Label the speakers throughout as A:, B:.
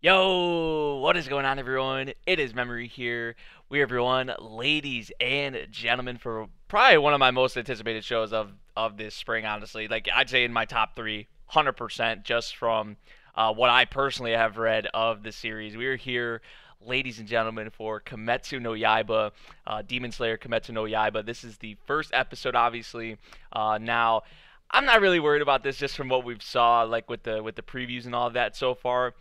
A: Yo, what is going on, everyone? It is Memory here. We everyone, ladies and gentlemen, for probably one of my most anticipated shows of this spring. Honestly, like I'd say in my top three, 100%, just from what I personally have read of the series. We are here, ladies and gentlemen, for Kimetsu no Yaiba, Demon Slayer Kimetsu no Yaiba. This is the first episode, obviously. Now, I'm not really worried about this, just from what we've saw, like with the previews and all of that so far.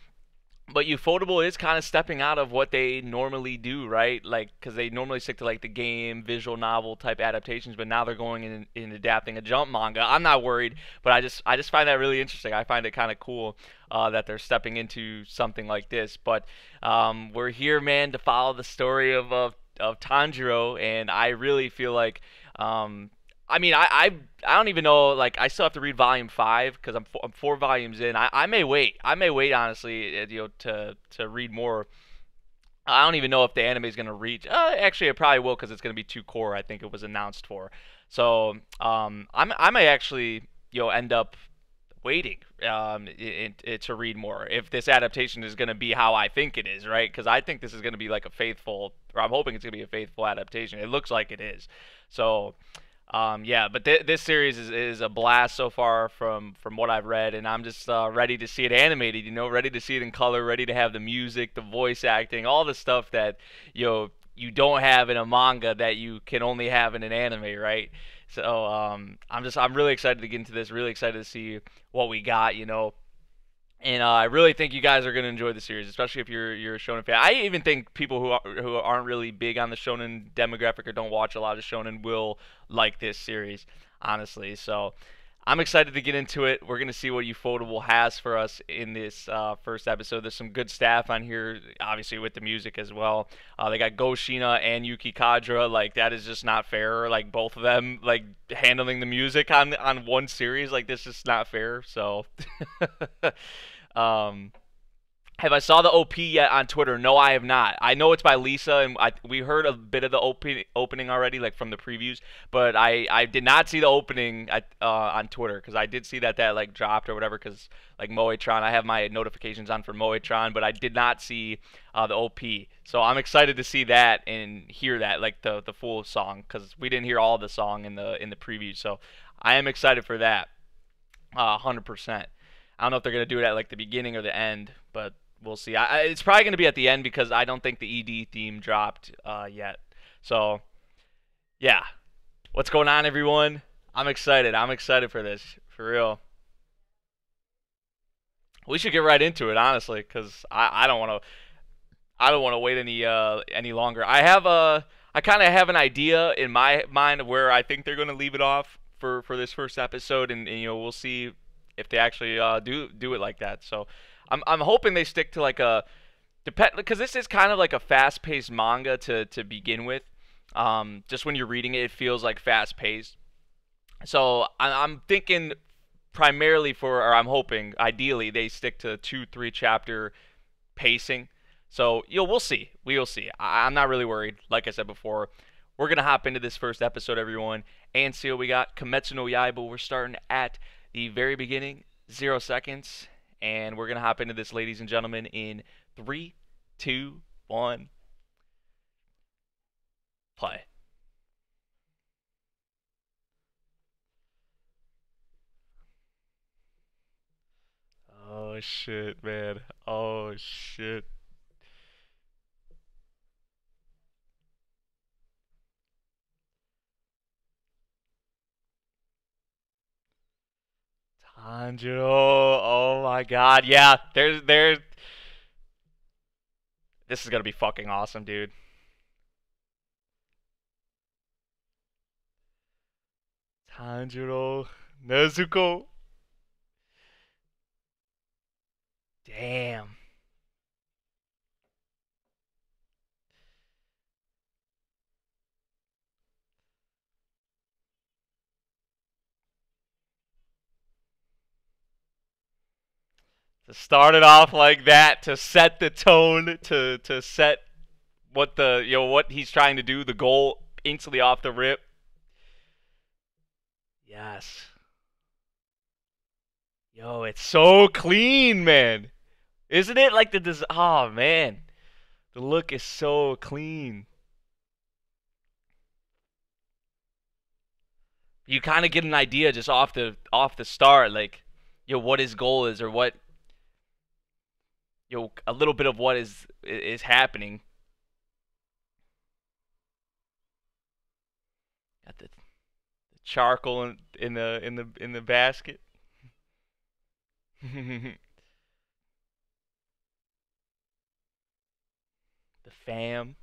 A: But Ufotable is kind of stepping out of what they normally do, right? Like, because they normally stick to like the game, visual novel type adaptations, but now they're going in adapting a jump manga. I'm not worried, but I just find that really interesting. I find it kind of cool that they're stepping into something like this. But we're here, man, to follow the story of Tanjiro, and I really feel like I mean, I don't even know. Like, I still have to read volume five because I'm four volumes in. I may wait. I may wait, honestly, to read more. I don't even know if the anime is gonna reach. Actually, it probably will because it's gonna be two core. I think it was announced for. So I may actually end up waiting to read more if this adaptation is gonna be how I think it is, right? Because I think this is gonna be like a faithful, or I'm hoping it's gonna be a faithful adaptation. It looks like it is. So. Yeah, but this series is a blast so far from what I've read, and I'm just ready to see it animated. Ready to see it in color, ready to have the music, the voice acting, all the stuff that you don't have in a manga that you can only have in an anime, right? So I'm really excited to get into this. Really excited to see what we got. And I really think you guys are going to enjoy the series, especially if you're a shonen fan. I even think people who aren't really big on the shonen demographic or don't watch a lot of shonen will like this series, honestly. So I'm excited to get into it. We're going to see what Ufotable has for us in this first episode. There's some good staff on here, obviously with the music as well. They got Go Shina and Yuki Kadra. Like, that is just not fair. Like, both of them like handling the music on one series. Like, this is not fair. So. Um, have I saw the OP yet on Twitter? No, I have not. I know it's by Lisa, and we heard a bit of the opening already, like from the previews. But I did not see the opening on Twitter because I did see that like dropped or whatever. Because like Moetron, I have my notifications on for Moetron, but I did not see the OP. So I'm excited to see that and hear that, like the full song, because we didn't hear all the song in the preview. So I am excited for that, 100%. I don't know if they're gonna do it at like the beginning or the end, but we'll see. It's probably gonna be at the end because I don't think the ED theme dropped yet. So yeah, what's going on, everyone? I'm excited. I'm excited for this, for real. We should get right into it, honestly, because I don't want to. I don't want to wait any longer. I kind of have an idea in my mind of where I think they're gonna leave it off for this first episode, and we'll see if they actually do it like that. So I'm hoping they stick to like a depend because this is kind of like a fast-paced manga to begin with. Just when you're reading it, it feels like fast-paced. So I'm thinking primarily or I'm hoping ideally they stick to 2-3 chapter pacing. So we'll see. We will see. I'm not really worried. Like I said before, we're gonna hop into this first episode, everyone, and see what we got. Kimetsu no Yaiba. We're starting at the very beginning, 0 seconds, and we're gonna hop into this, ladies and gentlemen, in 3, 2, 1, play. Oh shit, man. Oh shit. Tanjiro. Oh my god. Yeah, there's this is gonna be fucking awesome, dude. Tanjiro. Nezuko. Damn. To start it off like that, to set the tone, to set what the what he's trying to do, the goal instantly off the rip. Yes. Yo, it's so clean, man. Isn't it like the oh man, the look is so clean. You kind of get an idea just off the start, like, what his goal is, or what, a little bit of what is happening. Got the charcoal in the basket. The fam.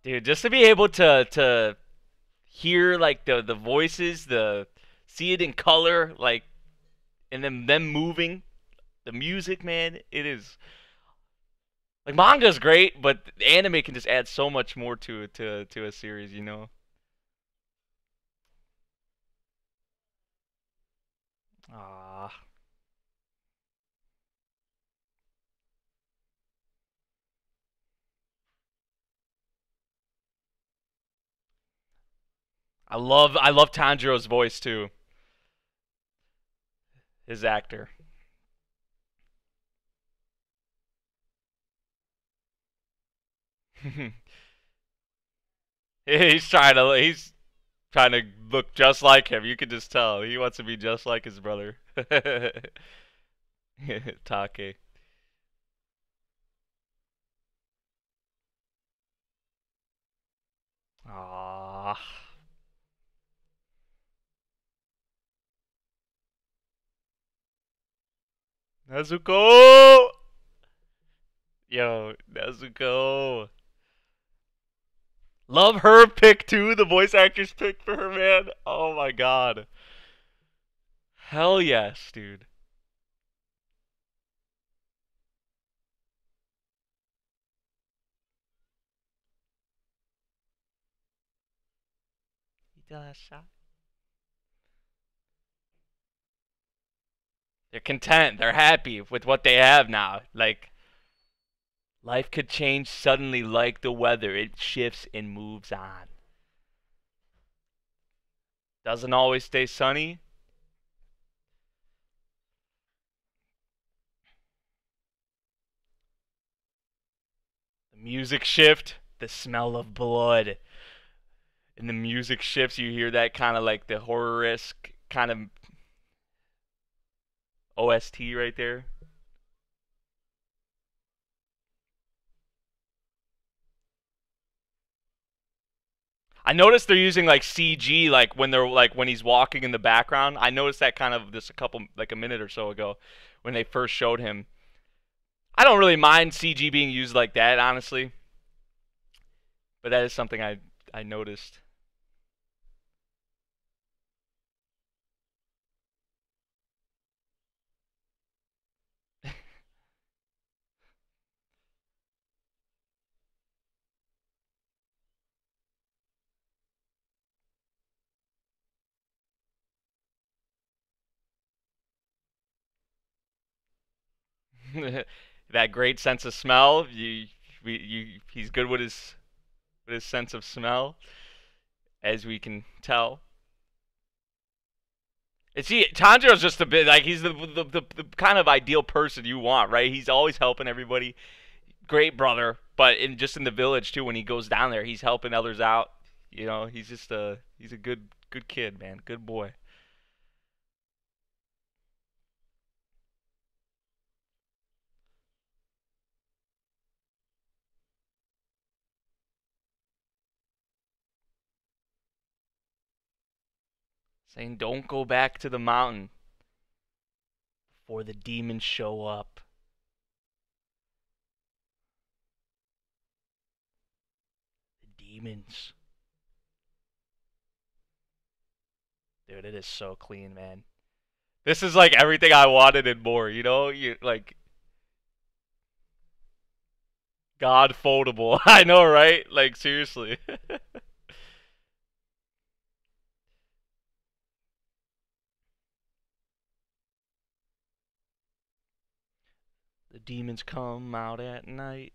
A: Dude, just to be able to hear like the voices, the see it in color, like, and then them moving, the music, man, it is like, manga's great, but anime can just add so much more to a series, you know. Ah, I love Tanjiro's voice too, his actor. He's trying to look just like him. You can just tell he wants to be just like his brother. Take. Ah, Nezuko! Yo, Nezuko. Love her pick too, the voice actor's pick for her, man. Oh my god. Hell yes, dude. They're content. They're happy with what they have now. Like, life could change suddenly like the weather. It shifts and moves on. Doesn't always stay sunny. The music shift, the smell of blood. And the music shifts, you hear that kind of like the horror-esque kind of OST right there. I noticed they're using like CG, like when he's walking in the background. I noticed that kind of just a couple, like a minute or so ago, when they first showed him. I don't really mind CG being used like that, honestly, but that is something I noticed. That great sense of smell. He's good with his sense of smell, as we can tell. And see, Tanjiro's just a bit like he's the kind of ideal person you want, right? He's always helping everybody. Great brother, but in the village too. When he goes down there, he's helping others out. He's a good kid, man. Good boy. Saying don't go back to the mountain before the demons show up. The demons, dude, it is so clean, man. This is like everything I wanted and more. You like God foldable. I know, right? Like, seriously. The demons come out at night.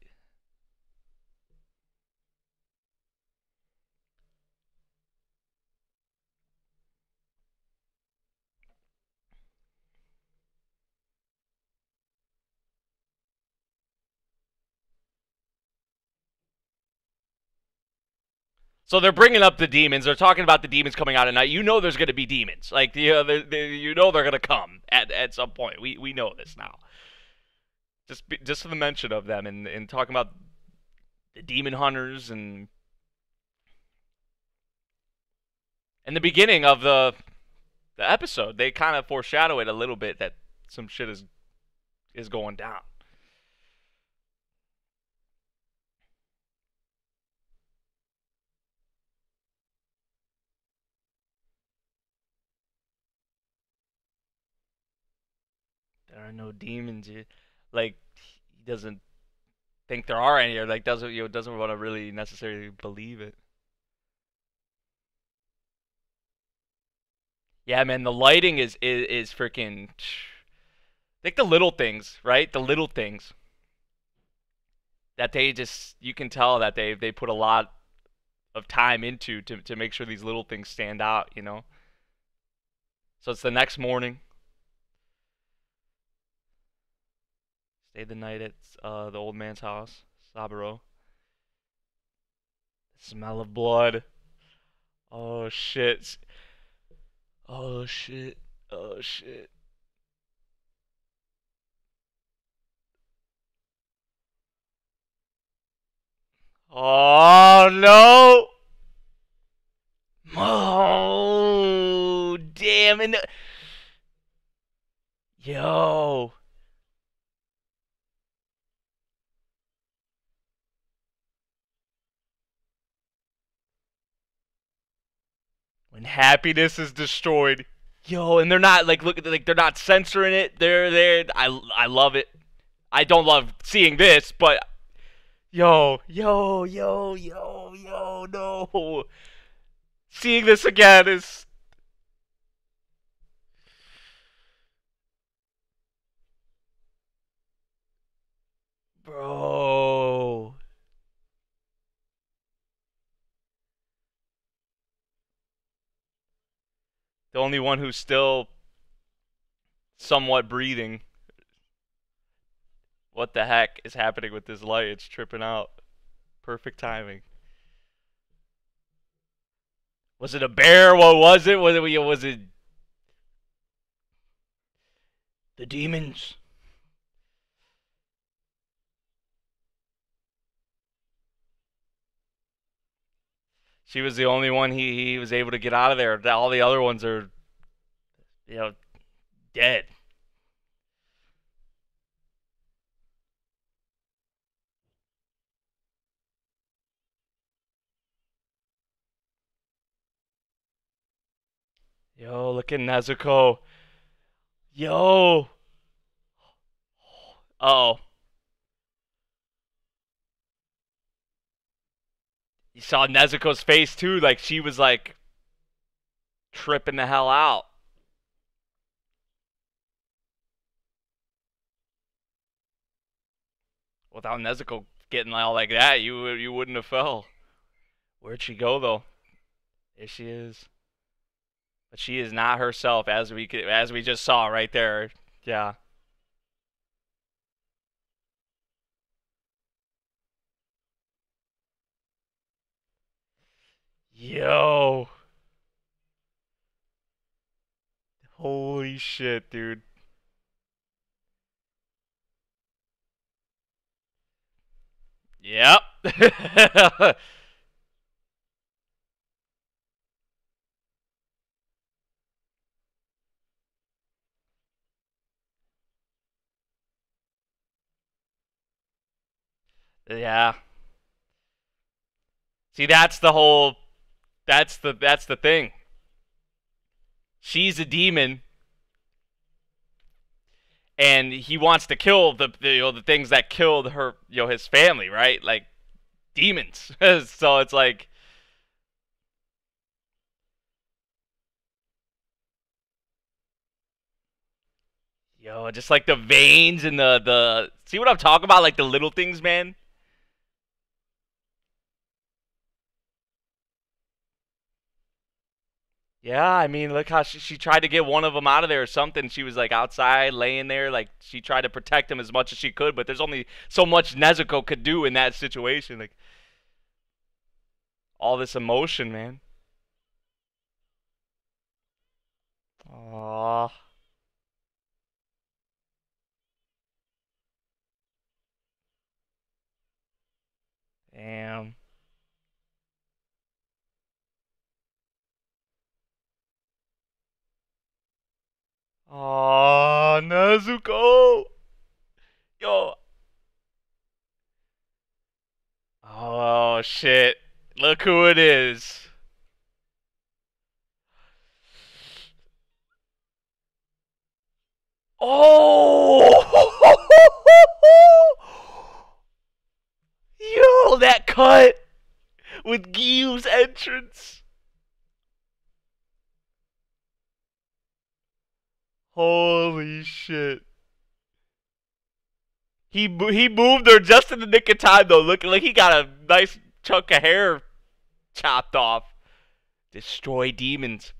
A: So they're bringing up the demons. They're talking about the demons coming out at night. You know there's going to be demons. Like, you know they're going to come at some point. We know this now. Just for the mention of them and talking about the demon hunters and in the beginning of the episode, they kind of foreshadow it a little bit that some shit is going down. There are no demons. Like, he doesn't think there are any, or like doesn't want to really necessarily believe it. Yeah, man, the lighting is freaking. Like the little things, right? The little things that they just you can tell that they put a lot of time into to make sure these little things stand out, you know. So it's the next morning. Stayed the night at the old man's house, Saburo. The smell of blood. Oh shit. Oh shit. Oh shit. Oh no. Oh damn it. Yo. When happiness is destroyed. Yo, and they're not like they're not censoring it. They're there. I love it. I don't love seeing this, but yo, no. Seeing this again is bro. The only one who's still somewhat breathing. What the heck is happening with this light? It's tripping out. Perfect timing. Was it a bear? What was it? Was it the demons? She was the only one he was able to get out of there. All the other ones are, you know, dead. Yo, look at Nezuko. Yo. Oh. You saw Nezuko's face too. Like she was like tripping the hell out. Without Nezuko getting all like that, you wouldn't have fell. Where'd she go though? There she is. But she is not herself, as we just saw right there. Yeah. Yo. Holy shit, dude. Yep. Yeah. See, that's the thing. She's a demon and he wants to kill the things that killed her, his family, right? Like demons. So it's like just like the veins and the See what I'm talking about? Like the little things, man. Yeah, I mean, look how she tried to get one of them out of there or something. She was like outside, laying there, like she tried to protect him as much as she could. But there's only so much Nezuko could do in that situation. Like all this emotion, man. Oh, damn. Oh, Nezuko. Yo. Oh shit. Look who it is. Oh! Yo, that cut with Giyu's entrance. Holy shit. He moved her just in the nick of time though, looking like he got a nice chunk of hair chopped off. Destroy demons.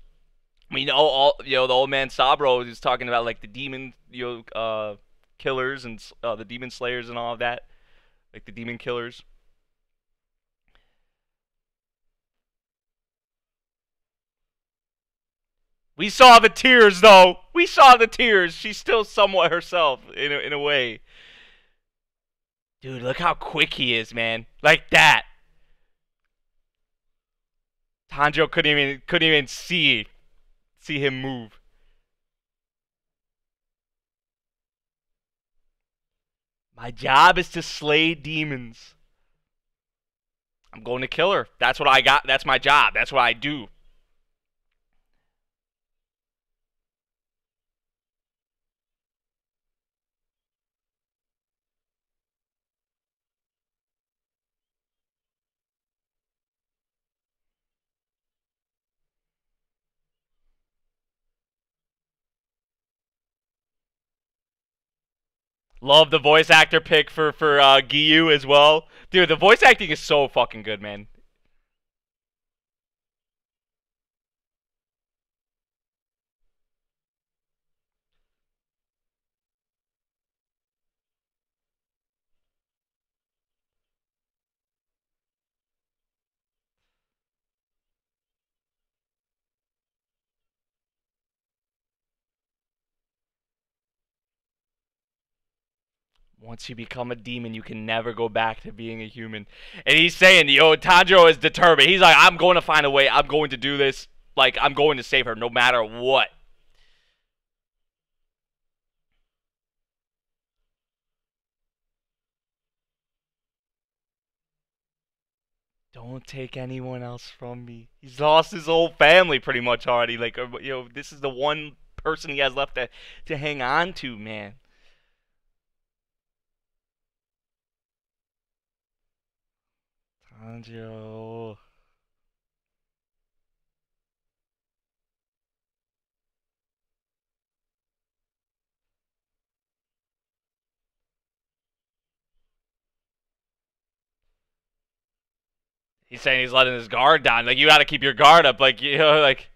A: I mean, the old man Sabro is talking about like the demon, killers and the demon slayers and all of that, like the demon killers. We saw the tears, though. We saw the tears. She's still somewhat herself in a way. Dude, look how quick he is, man. Like that. Tanjiro couldn't even see him move. My job is to slay demons. I'm going to kill her. That's what I got. That's my job. That's what I do. Love the voice actor pick for Giyu as well. Dude, the voice acting is so fucking good, man. Once you become a demon, you can never go back to being a human. And he's saying, yo, Tanjiro is determined. He's like, I'm going to find a way. I'm going to do this. Like, I'm going to save her no matter what. Don't take anyone else from me. He's lost his whole family pretty much already. Like, this is the one person he has left to hang on to, man. Tanjiro. He's saying he's letting his guard down. Like, you gotta keep your guard up. Like, like...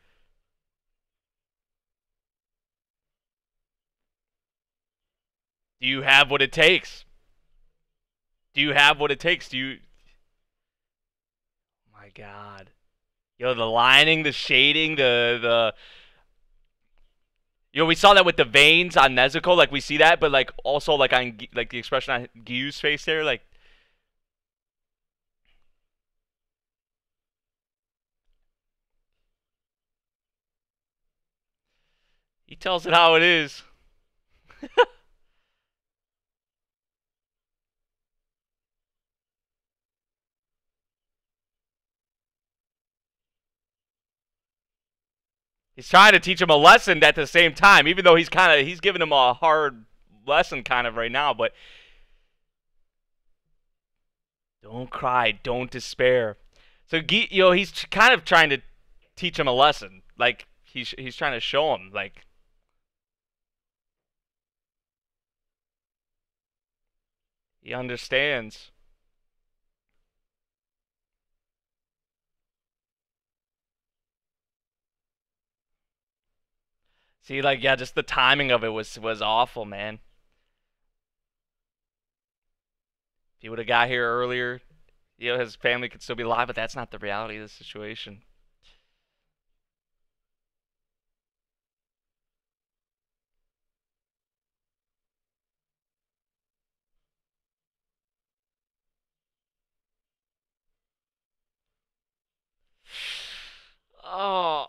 A: Do you have what it takes? Do you have what it takes? Do you... My God. Yo, the lining, the shading, the... We saw that with the veins on Nezuko. Like, we see that, but, like, also, like, on, like, the expression on Giyu's face there. Like... He tells it how it is. He's trying to teach him a lesson at the same time, even though he's giving him a hard lesson kind of right now, but don't cry, don't despair. So he's kind of trying to teach him a lesson. Like he's trying to show him like He understands. See, like, yeah, just the timing of it was awful, man. If he would have got here earlier, his family could still be alive, but that's not the reality of the situation. Oh,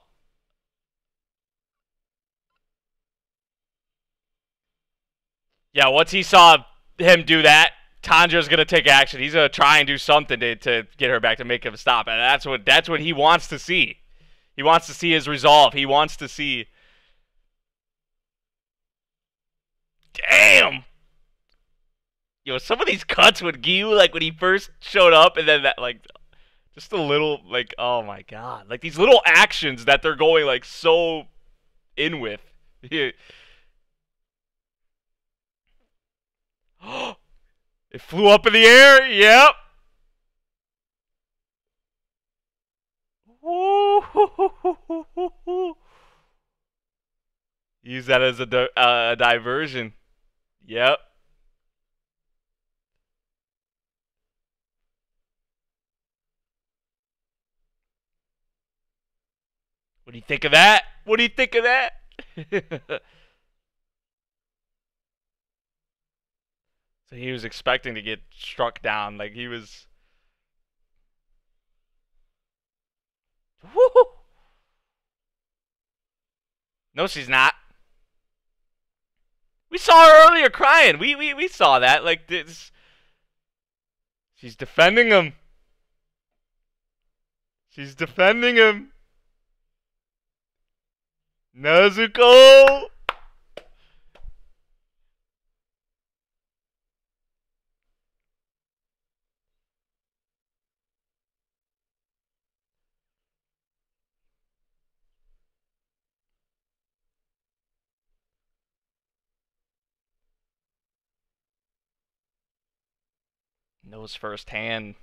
A: yeah. Once he saw him do that, Tanjiro's gonna take action. He's gonna try and do something to get her back to make him stop, and that's what he wants to see. He wants to see his resolve. He wants to see. Damn. Some of these cuts with Giyu, like when he first showed up, and then that, like, just a little, like, oh my god, like these little actions that they're going like so in with. It flew up in the air. Yep. Use that as a diversion. Yep. What do you think of that? What do you think of that? So he was expecting to get struck down. Like he was. Woo! No, she's not. We saw her earlier crying. We saw that. Like this. She's defending him. She's defending him. Nezuko! Knows firsthand.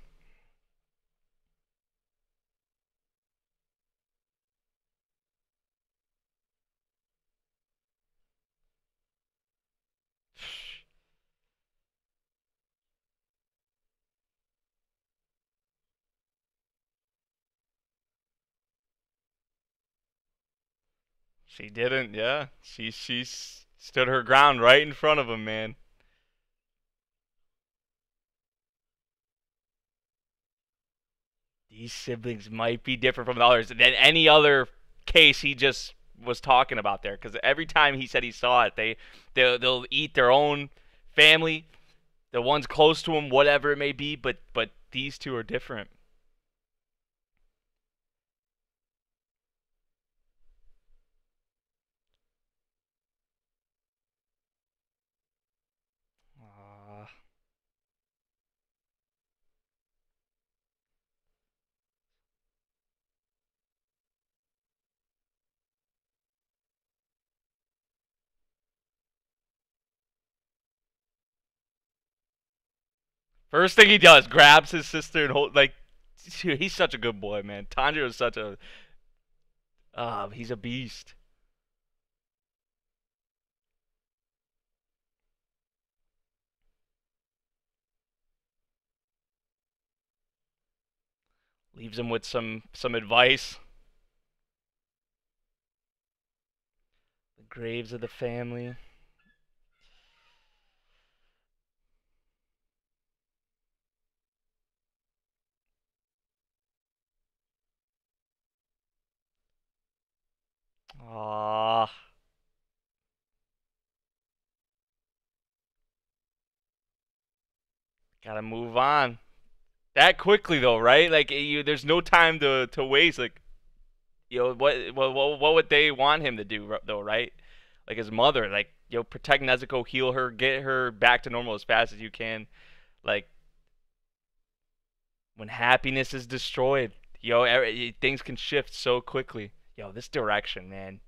A: She didn't, yeah. She stood her ground right in front of him, man. These siblings might be different from the others than any other case he just was talking about there. Because every time he said he saw it, they'll eat their own family, the ones close to him, whatever it may be. But these two are different. First thing he does, grabs his sister and hold, like, he's such a good boy, man. Tanjiro is such a, he's a beast. Leaves him with some advice. The graves of the family. Ah. Gotta move on. That quickly though, right? Like there's no time to waste. Like, what would they want him to do though, right? Like his mother, like, protect Nezuko, heal her, get her back to normal as fast as you can. Like, when happiness is destroyed, things can shift so quickly. This direction, man.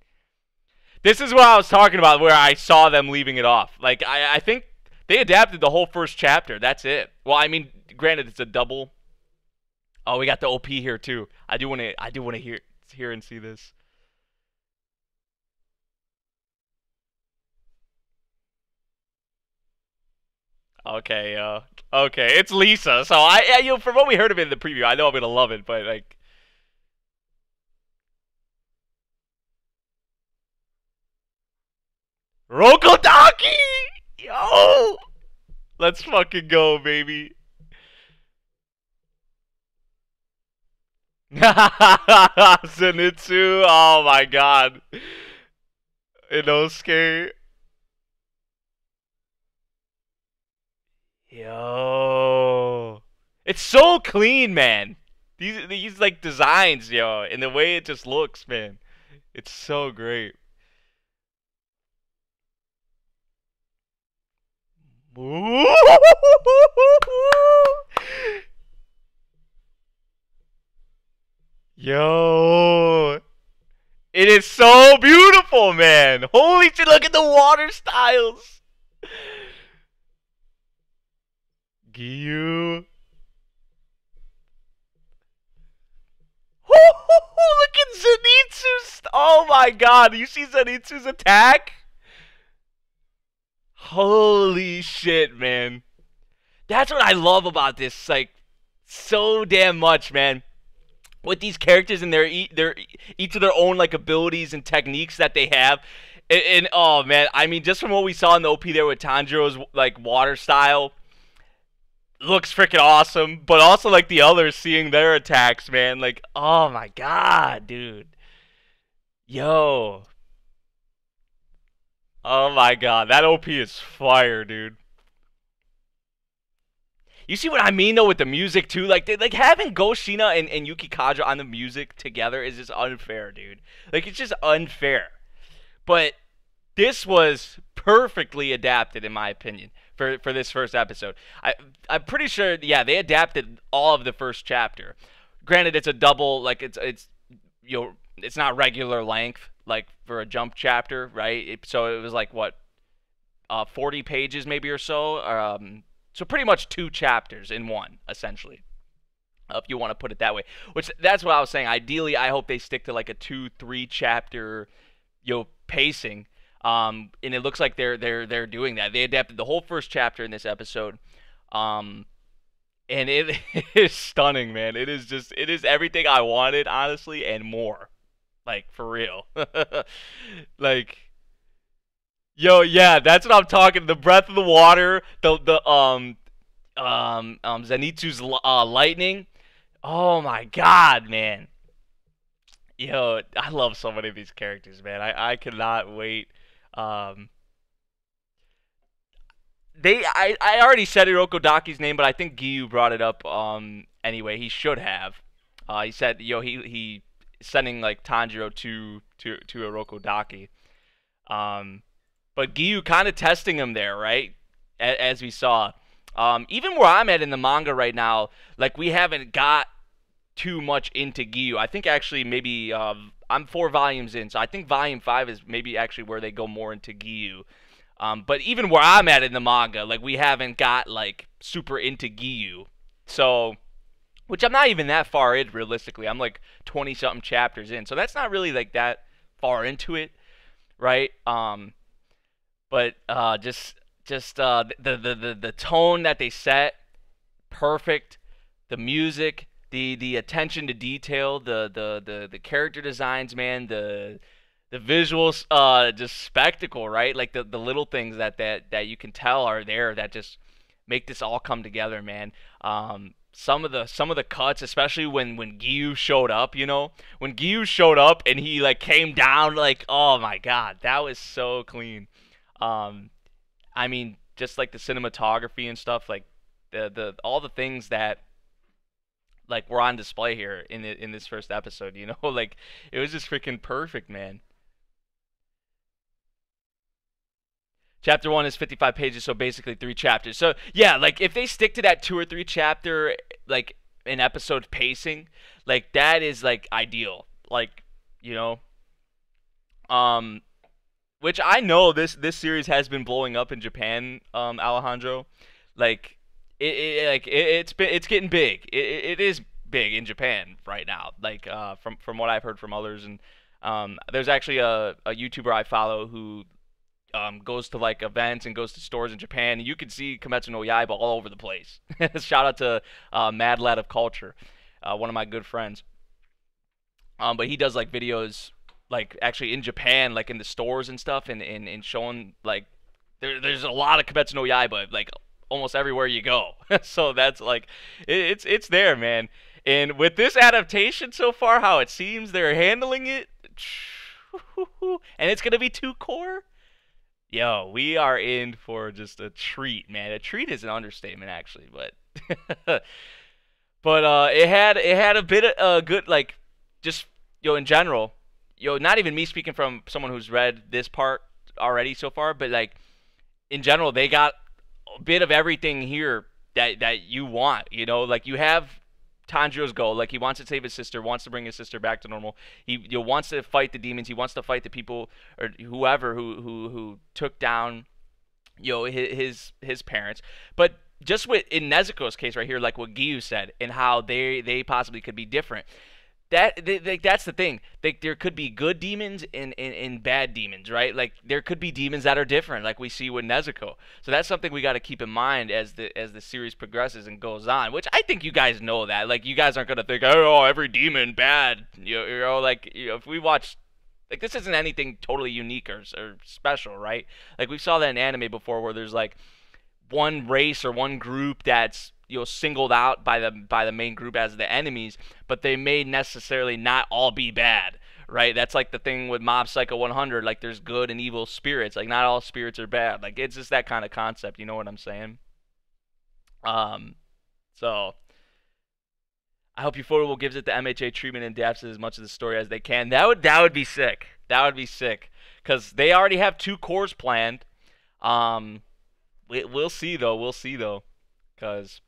A: This is what I was talking about, where I saw them leaving it off. Like, I think They adapted the whole first chapter. That's it. Well, I mean, granted, it's a double. Oh, we got the OP here too. I do want to. I do want to hear and see this. Okay. Okay. It's Lisa. So you know, from what we heard of it in the preview, I know I'm gonna love it. But like, Rokodaki. Yo, let's fucking go, baby. Zenitsu. Oh my god. Inosuke. Yo. It's so clean, man. These like designs, yo, and the way it just looks, man. It's so great. Ooh. Yo. It is so beautiful, man. Holy shit, look at the water styles. Giyu. Look at Zenitsu's. Oh my god, you see Zenitsu's attack? Holy shit, man. That's what I love about this, like, so damn much, man. With these characters and their each of their own like abilities and techniques that they have, and oh man, I mean, just from what we saw in the OP there with Tanjiro's like water style, looks freaking awesome. But also like the others seeing their attacks, man, like oh my god, dude, yo, oh my god, that OP is fire, dude. You see what I mean though with the music too? Like having Ghost Shina and Yuki Kaja on the music together is just unfair, dude. Like it's just unfair. But this was perfectly adapted in my opinion for this first episode. I'm pretty sure yeah, they adapted all of the first chapter. Granted it's a double like it's you know, it's not regular length like for a jump chapter, right? So it was like what 40 pages maybe or so. So pretty much 2 chapters in one, essentially, if you want to put it that way. Which that's what I was saying. Ideally, I hope they stick to like a 2-3 chapter, you know, pacing. And it looks like they're doing that. They adapted the whole first chapter in this episode, and it is stunning, man. It is everything I wanted, honestly, and more. Like for real, like. Yo, yeah, that's what I'm talking. The breath of the water, Zenitsu's lightning. Oh my god, man. Yo, I love so many of these characters, man. I cannot wait. Um, I already said Irokodaki's name, but I think Giyu brought it up. Anyway, he should have. He said, yo, he sending like Tanjiro to Irokodaki. But Giyu kind of testing him there, right? As we saw. Even where I'm at in the manga right now, like we haven't got too much into Giyu. I think actually maybe I'm 4 volumes in, so I think volume 5 is maybe actually where they go more into Giyu. But even where I'm at in the manga, like we haven't got like super into Giyu. So, which I'm not even that far in realistically. I'm like 20 something chapters in. So that's not really like that far into it, right? But the tone that they set, perfect. The music, the attention to detail, the character designs, man, the visuals, just spectacle, right? Like the little things that you can tell are there that just make this all come together, man. Some of the cuts, especially when Giyu showed up, you know, when Giyu showed up and he like came down, like oh my god, that was so clean. I mean, just like the cinematography and stuff, like the all the things that like were on display here in this first episode, you know, like it was just freaking perfect, man. Chapter 1 is 55 pages, so basically 3 chapters. So yeah, like if they stick to that 2 or 3 chapter like an episode pacing, like that is like ideal. Like, you know, which I know this series has been blowing up in Japan, Alejandro. Like it's getting big. It is big in Japan right now. Like from what I've heard from others, and there's actually a YouTuber I follow who goes to like events and goes to stores in Japan. And you can see Kimetsu no Yaiba all over the place. Shout out to Mad Lad of Culture, one of my good friends. But he does like videos like actually in Japan, like in the stores and stuff, and showing like there's a lot of Kimetsu no Yaiba like almost everywhere you go. So that's like it's there, man. And with this adaptation so far, how it seems they're handling it, and it's gonna be two core. Yo, we are in for just a treat, man. A treat is an understatement, actually, but but it had a bit of good like just in general, not even me speaking from someone who's read this part already so far, but like in general, they got a bit of everything here that you want. Like you have Tanjiro's goal, like he wants to save his sister, wants to bring his sister back to normal. He wants to fight the demons. He wants to fight the people or whoever who took down his parents. But just with in Nezuko's case right here, like what Giyu said, and how they possibly could be different. That's the thing. There could be good demons and bad demons, right? Like there could be demons that are different, like we see with Nezuko. So that's something we got to keep in mind as the series progresses and goes on. Which I think you guys know that. Like you guys aren't gonna think, oh, every demon bad. Like if we watch, like this isn't anything totally unique or special, right? Like we saw that in anime before, where there's like one race or one group that's singled out by the main group as the enemies, but they may necessarily not all be bad, right? That's like the thing with Mob Psycho 100. Like there's good and evil spirits. Like not all spirits are bad. Like it's just that kind of concept. You know what I'm saying? Um, so I hope Ufotable gives it the MHA treatment and adapts it as much of the story as they can. That would be sick. That would be sick because they already have two cores planned. We'll see though. We'll see though, because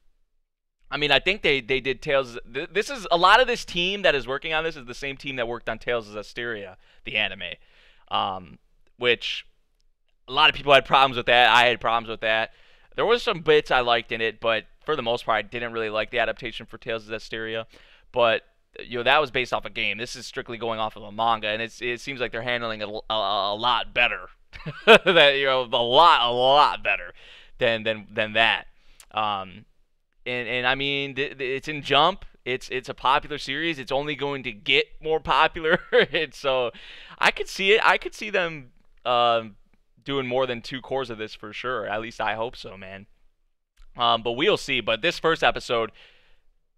A: I mean, I think they did Tales. This is a lot of this team that is working on this is the same team that worked on Tales of Zestiria, the anime, which a lot of people had problems with that. I had problems with that. There was some bits I liked in it, but for the most part, I didn't really like the adaptation for Tales of Zestiria. But that was based off a game. This is strictly going off of a manga, and it seems like they're handling it a lot better. That a lot better than that. And I mean, it's in Jump. It's a popular series. It's only going to get more popular. And so I could see it. I could see them doing more than two cores of this for sure. At least I hope so, man. But we'll see. But this first episode,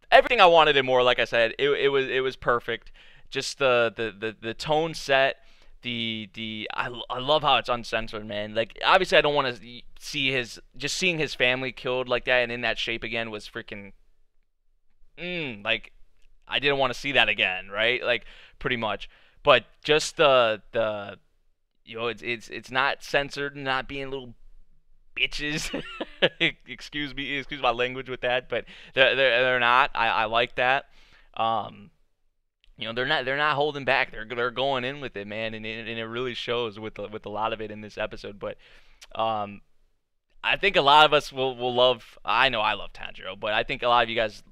A: everything I wanted and more. Like I said, it was perfect. Just the tone set. I love how it's uncensored, man. Like obviously I don't want to see seeing his family killed like that and in that shape again was freaking like I didn't want to see that again, right? Like pretty much. But just the it's not censored, not being little bitches. excuse my language with that, but they're not. I like that. They're not holding back. They're going in with it, man, and it really shows with a lot of it in this episode. But I think a lot of us will love. I know I love Tanjiro, but I think a lot of you guys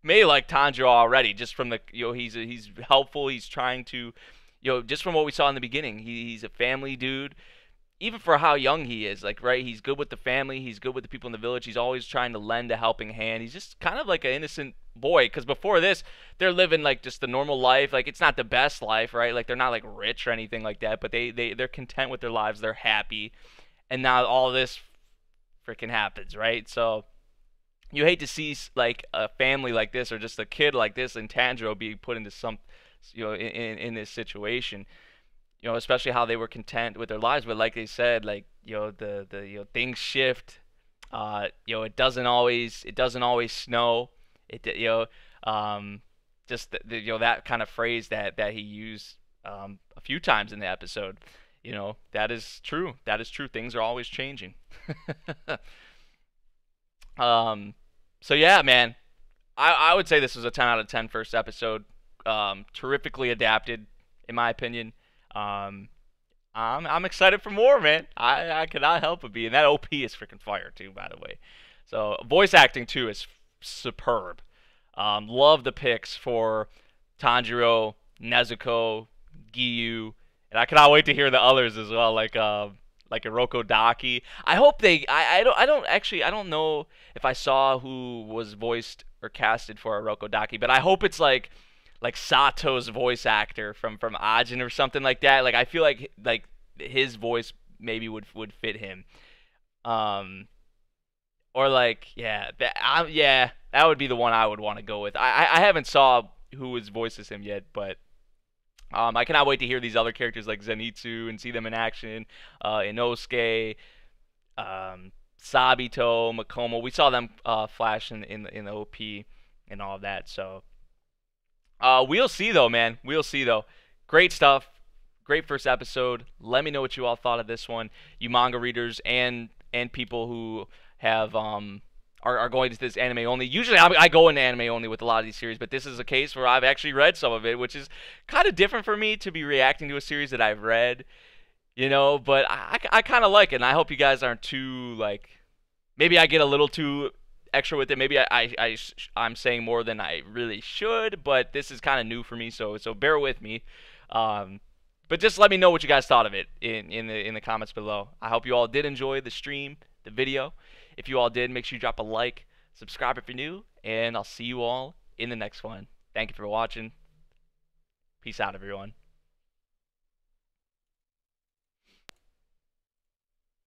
A: may like Tanjiro already, just from the he's helpful. He's trying to just from what we saw in the beginning. He's a family dude. Even for how young he is, like, right, he's good with the family, he's good with the people in the village, he's always trying to lend a helping hand. He's just kind of like an innocent boy, because before this, they're living, like, just the normal life. Like, it's not the best life, right? Like, they're not, like, rich or anything like that, but they're content with their lives, they're happy, and now all this freaking happens, right? So, you hate to see, like, a family like this, or just a kid like this, and Tanjiro be put into some, in this situation. Especially how they were content with their lives, but like they said, like the things shift. It doesn't always snow. Just that kind of phrase that he used a few times in the episode. That is true. That is true. Things are always changing. So yeah, man, I would say this was a 10 out of 10 first episode. Terrifically adapted, in my opinion. I'm excited for more, man. I cannot help but be, and that OP is freaking fire too, by the way. So voice acting too is superb. Love the picks for Tanjiro, Nezuko, Giyu, and I cannot wait to hear the others as well, like Iroko Daki. I hope they. I don't know if I saw who was voiced or casted for Iroko Daki, but I hope it's like Sato's voice actor from Ajin or something like that. Like I feel like his voice maybe would fit him. Um, or like yeah, that would be the one I would want to go with. I haven't saw who his voices him yet, but I cannot wait to hear these other characters like Zenitsu and see them in action. Inosuke, Sabito, Makomo. We saw them flash in the OP and all of that. So we'll see though, man. We'll see though. Great stuff. Great first episode. Let me know what you all thought of this one. You manga readers and people who have are going to this anime only. Usually I go into anime only with a lot of these series, but this is a case where I've actually read some of it, which is kind of different for me to be reacting to a series that I've read, but I kind of like it, and I hope you guys aren't too, like, maybe I get a little too extra with it. Maybe I'm saying more than I really should, but this is kind of new for me, so bear with me. But just let me know what you guys thought of it in the comments below. I hope you all did enjoy the stream, the video. If you all did, make sure you drop a like, subscribe if you're new, and I'll see you all in the next one. Thank you for watching. Peace out, everyone.